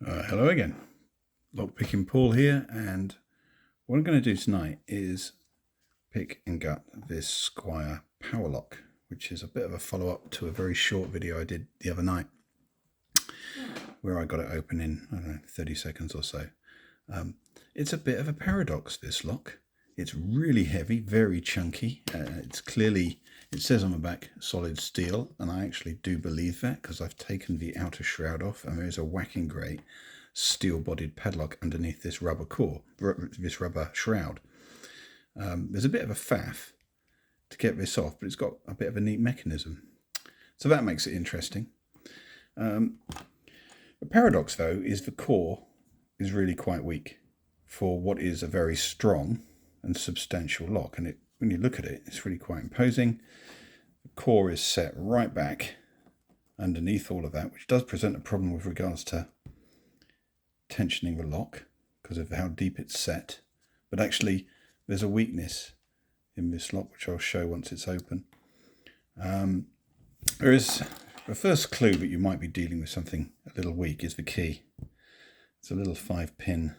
Hello again, lockpicking Paul here, and what I'm going to do tonight is pick and gut this Squire POWERLOK, which is a bit of a follow-up to a very short video I did the other night where I got it open in, I don't know, 30 seconds or so. It's a bit of a paradox, this lock. It's really heavy, very chunky. It says on the back solid steel, and I actually do believe that because I've taken the outer shroud off and there is a whacking great steel-bodied padlock underneath this rubber core, this rubber shroud. There's a bit of a faff to get this off, but it's got a bit of a neat mechanism. So that makes it interesting. The paradox, though, is the core is really quite weak for what is a very strong and substantial lock. And when you look at it, it's really quite imposing. The core is set right back underneath all of that, which does present a problem with regards to tensioning the lock because of how deep it's set. But actually, there's a weakness in this lock, which I'll show once it's open. There is the first clue that you might be dealing with something a little weak is the key. It's a little 5-pin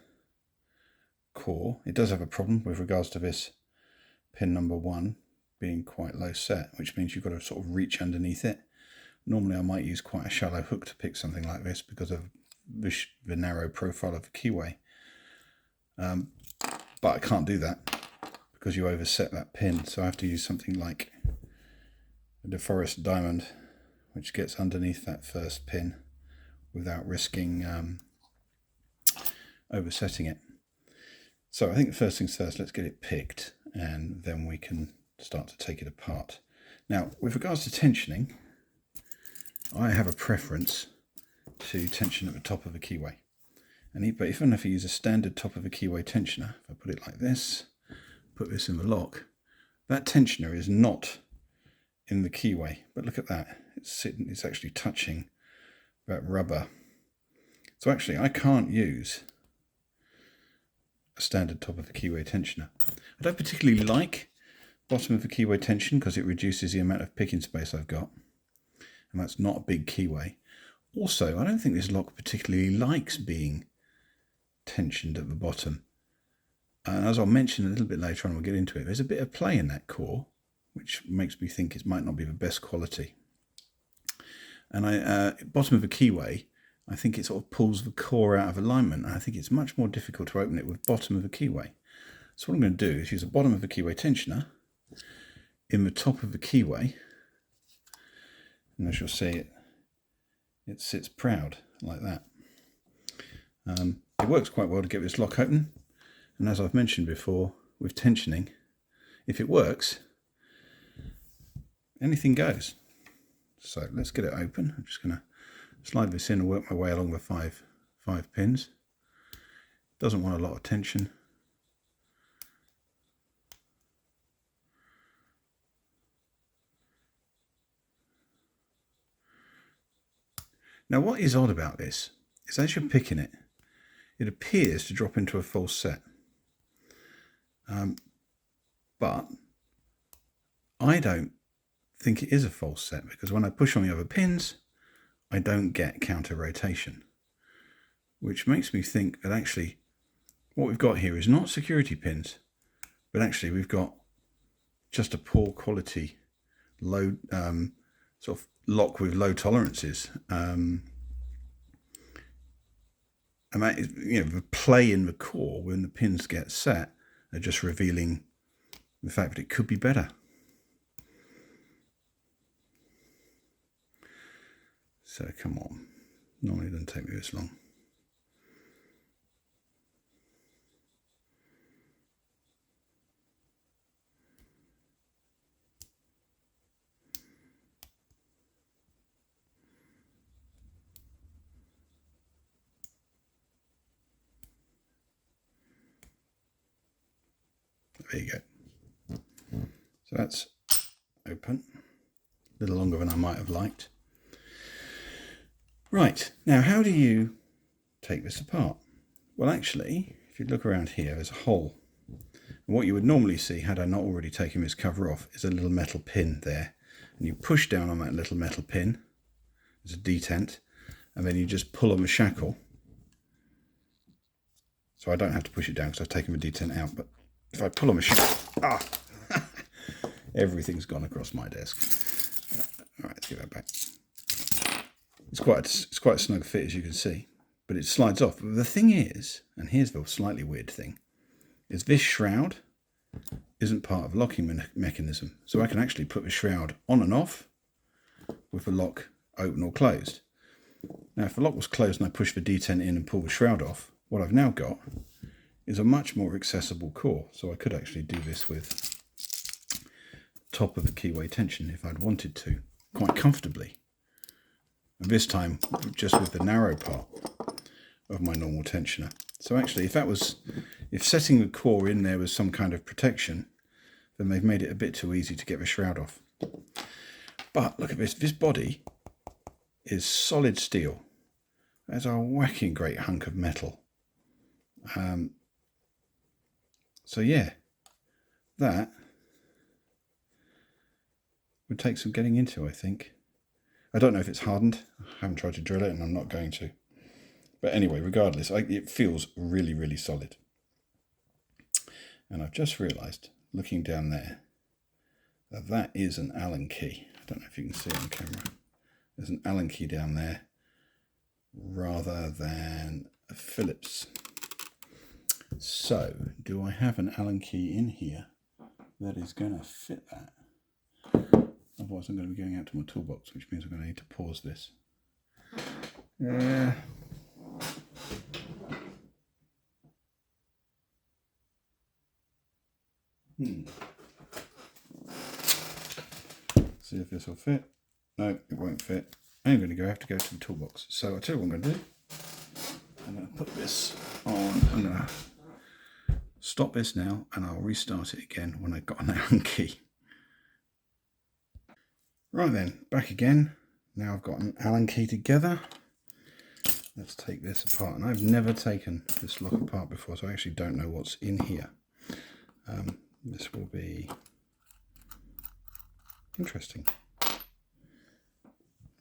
core. It does have a problem with regards to this pin number 1 being quite low set, which means you've got to sort of reach underneath it. Normally I might use quite a shallow hook to pick something like this because of the narrow profile of the keyway. But I can't do that because you overset that pin, so I have to use something like a DeForest diamond, which gets underneath that first pin without risking oversetting it. So I think the first things first, let's get it picked and then we can start to take it apart. Now, with regards to tensioning, I have a preference to tension at the top of the keyway. But even if I use a standard top of the keyway tensioner, if I put it like this, put this in the lock, that tensioner is not in the keyway. But look at that, it's actually touching that rubber. So actually I can't use a standard top of the keyway tensioner. I don't particularly like bottom of the keyway tension because it reduces the amount of picking space I've got, and that's not a big keyway. Also, I don't think this lock particularly likes being tensioned at the bottom. And as I'll mention a little bit later on, we'll get into it, there's a bit of play in that core, which makes me think it might not be the best quality. And bottom of the keyway, I think it sort of pulls the core out of alignment, and I think it's much more difficult to open it with bottom of the keyway. So what I'm going to do is use the bottom of the keyway tensioner in the top of the keyway, and as you'll see, it sits proud like that. It works quite well to get this lock open, and as I've mentioned before, with tensioning, if it works, anything goes. So let's get it open. I'm just going to slide this in and work my way along the five pins. Doesn't want a lot of tension. Now what is odd about this is as you're picking it, it appears to drop into a false set. But I don't think it is a false set because when I push on the other pins, I don't get counter rotation, which makes me think that actually what we've got here is not security pins, but actually we've got just a poor quality, low sort of lock with low tolerances. And that is, the play in the core when the pins get set are just revealing the fact that it could be better. So come on, normally it doesn't take me this long. There you go. So that's open. A little longer than I might have liked. Right, now how do you take this apart? Well, actually, if you look around here, there's a hole. And what you would normally see, had I not already taken this cover off, is a little metal pin there. And you push down on that little metal pin, there's a detent, and then you just pull on the shackle, So I don't have to push it down because I've taken the detent out. But if I pull on the sheet, everything's gone across my desk. All right, let's give that back. It's quite a snug fit, as you can see, but it slides off. But the thing is, and here's the slightly weird thing, is this shroud isn't part of the locking mechanism. So I can actually put the shroud on and off with the lock open or closed. Now, if the lock was closed and I push the detent in and pull the shroud off, what I've now got is a much more accessible core. So I could actually do this with top of the keyway tension if I'd wanted to, quite comfortably. And this time just with the narrow part of my normal tensioner. So actually, if setting the core in there was some kind of protection, then they've made it a bit too easy to get the shroud off. But look at this. This body is solid steel. That's a whacking great hunk of metal. So yeah, that would take some getting into, I think. I don't know if it's hardened. I haven't tried to drill it, and I'm not going to. But anyway, regardless, it feels really, really solid. And I've just realised, looking down there, that that is an Allen key. I don't know if you can see it on camera. There's an Allen key down there rather than a Phillips. So, do I have an Allen key in here that is going to fit that? Otherwise I'm going to be going out to my toolbox, which means I'm going to need to pause this. See if this will fit. No, it won't fit. I'm going to have to go to the toolbox. So I'll tell you what I'm going to do. I'm going to put this on. I'm going to stop this now, and I'll restart it again when I've got an Allen key. Right then, back again. Now I've got an Allen key together. Let's take this apart. And I've never taken this lock apart before, so I actually don't know what's in here. This will be interesting.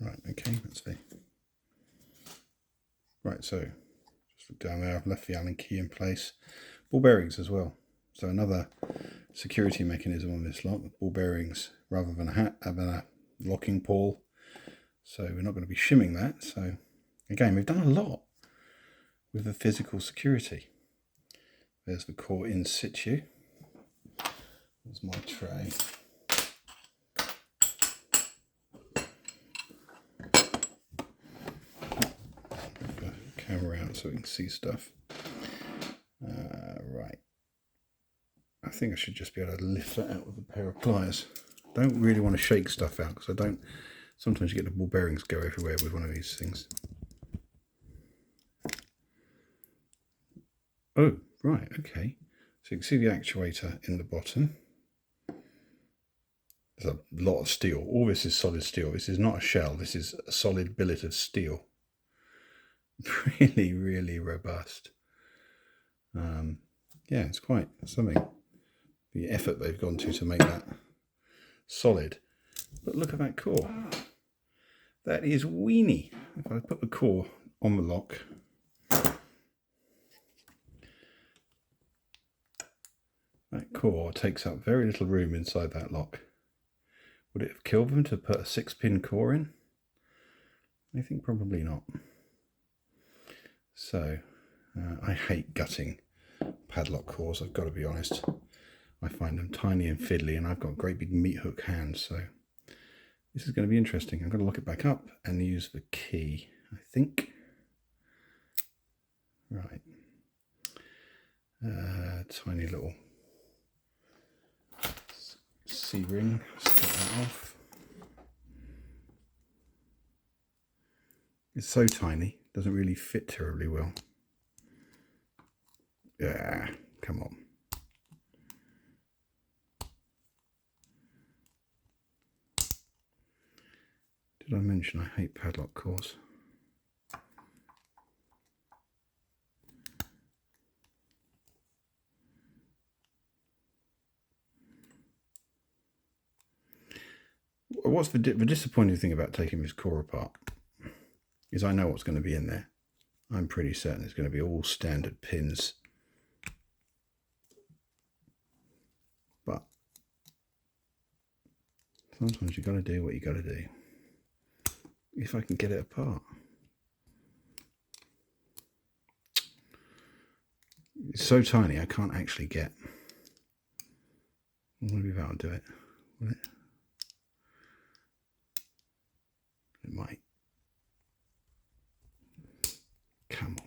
Right, okay, let's see. Right, so just look down there. I've left the Allen key in place. Ball bearings as well. So another security mechanism on this lock. Ball bearings rather than a locking pawl. So we're not going to be shimming that. So again, we've done a lot with the physical security. There's the core in situ. There's my tray. Camera out so we can see stuff. Right. I think I should just be able to lift that out with a pair of pliers. Don't really want to shake stuff out because I don't. Sometimes you get the ball bearings go everywhere with one of these things. Oh, right, okay. So you can see the actuator in the bottom. There's a lot of steel. All this is solid steel. This is not a shell. This is a solid billet of steel. Really, really robust. Yeah, it's quite something. The effort they've gone to make that solid. But look at that core. That is weeny. If I put the core on the lock, that core takes up very little room inside that lock. Would it have killed them to put a 6-pin core in? I think probably not. So, I hate gutting padlock cores, I've got to be honest. I find them tiny and fiddly, and I've got great big meat hook hands, so this is going to be interesting. I'm going to lock it back up and use the key, I think. Right. Tiny little C-ring, let's get that off. It's so tiny, doesn't really fit terribly well. Yeah, come on. Did I mention I hate padlock cores? What's the disappointing thing about taking this core apart is I know what's going to be in there. I'm pretty certain it's going to be all standard pins Sometimes you got to do what you got to do. If I can get it apart. It's so tiny I can't actually get. Maybe that'll do it. Will it? It might. Come on.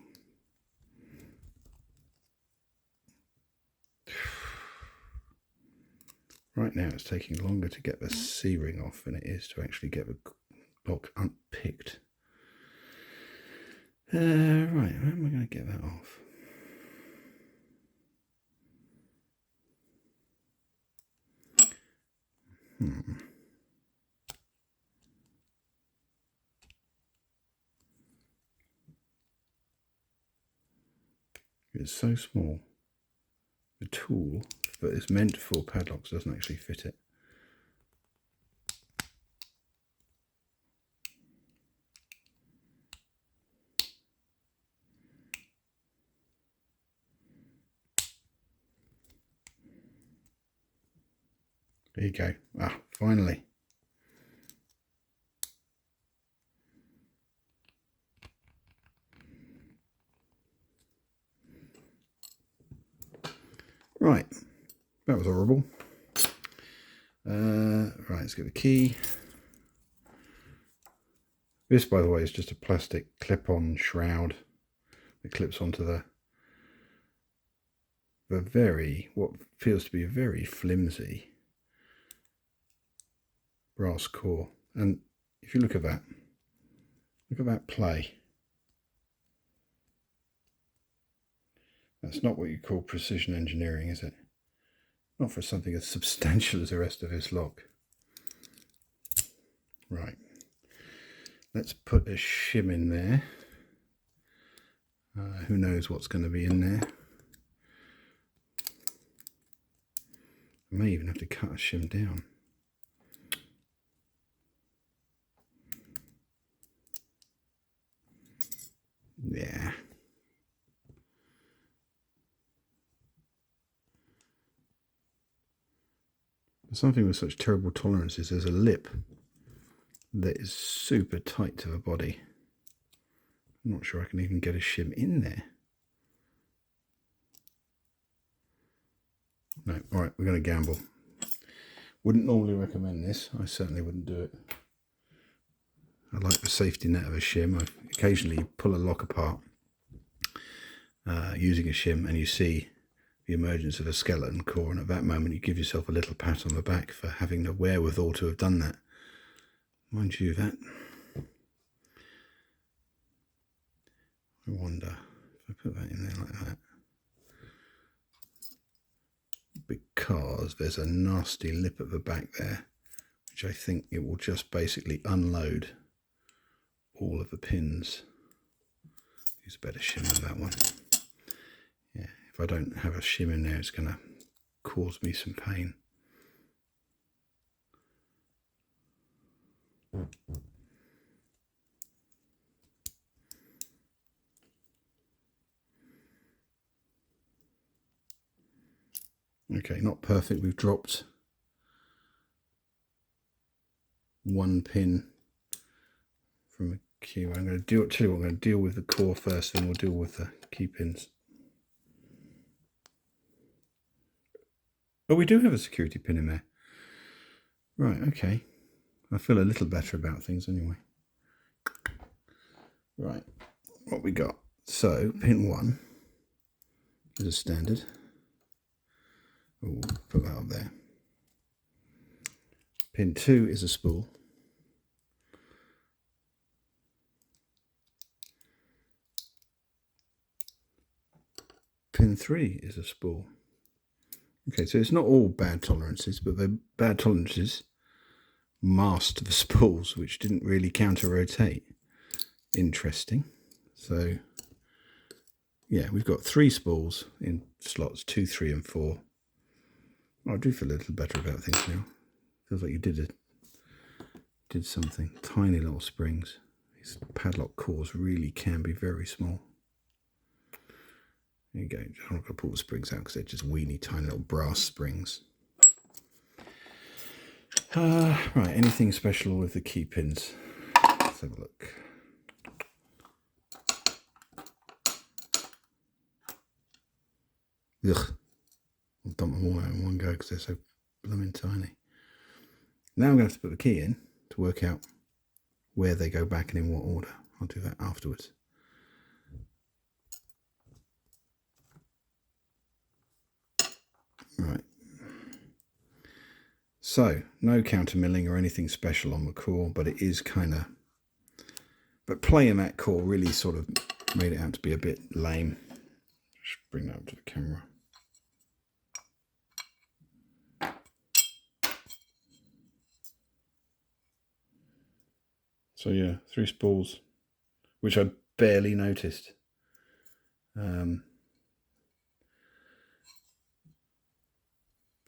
Right now it's taking longer to get the C-ring off than it is to actually get the lock unpicked. Right, how am I going to get that off? It's so small. The tool that is meant for padlocks doesn't actually fit it. There you go. Ah, finally. Right, that was horrible. Right, let's get the key. This, by the way, is just a plastic clip-on shroud that clips onto the what feels to be a very flimsy brass core. And if you look at that play. That's not what you call precision engineering, is it? Not for something as substantial as the rest of this lock. Right. Let's put a shim in there. Who knows what's going to be in there. I may even have to cut a shim down. Yeah. Something with such terrible tolerances, there's a lip that is super tight to the body. I'm not sure I can even get a shim in there. No, alright, we're going to gamble. Wouldn't normally recommend this. I certainly wouldn't do it. I like the safety net of a shim. I occasionally pull a lock apart using a shim and you see the emergence of a skeleton core, and at that moment you give yourself a little pat on the back for having the wherewithal to have done that. Mind you, that I wonder if I put that in there like that, because there's a nasty lip at the back there, which I think it will just basically unload all of the pins. Use a better shim than that one. Yeah, if I don't have a shim in there, it's going to cause me some pain. Okay, not perfect. We've dropped one pin from a key. I'm going to tell you what, I'm going to deal with the core first, then we'll deal with the key pins. Oh, we do have a security pin in there. Right, okay. I feel a little better about things anyway. Right, what we got? So, pin 1 is a standard. Oh, put that up there. Pin 2 is a spool. Pin 3 is a spool. Okay, so it's not all bad tolerances, but the bad tolerances masked the spools, which didn't really counter-rotate. Interesting. So, yeah, we've got 3 spools in slots 2, 3 and 4. I do feel a little better about things now. Feels like you did something. Tiny little springs. These padlock cores really can be very small. There you go. I'm not going to pull the springs out because they're just weeny tiny little brass springs. Right, anything special with the key pins? Let's have a look. Ugh. I'll dump them all out in one go because they're so blooming tiny. Now I'm going to have to put the key in to work out where they go back and in what order. I'll do that afterwards. Right. So, no counter milling or anything special on the core, but it is kind of... But playing that core really sort of made it out to be a bit lame. Just bring that up to the camera. So yeah, 3 spools, which I barely noticed.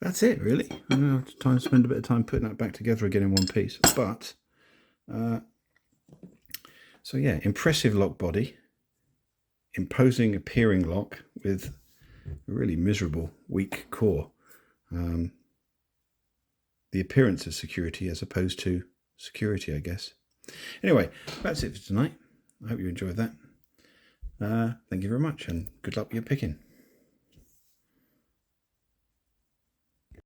That's it, really. I'm going to have to spend a bit of time putting that back together again in one piece. But, so yeah, impressive lock body, imposing appearing lock with a really miserable, weak core. The appearance of security as opposed to security, I guess. Anyway, that's it for tonight. I hope you enjoyed that. Thank you very much, and good luck with your picking.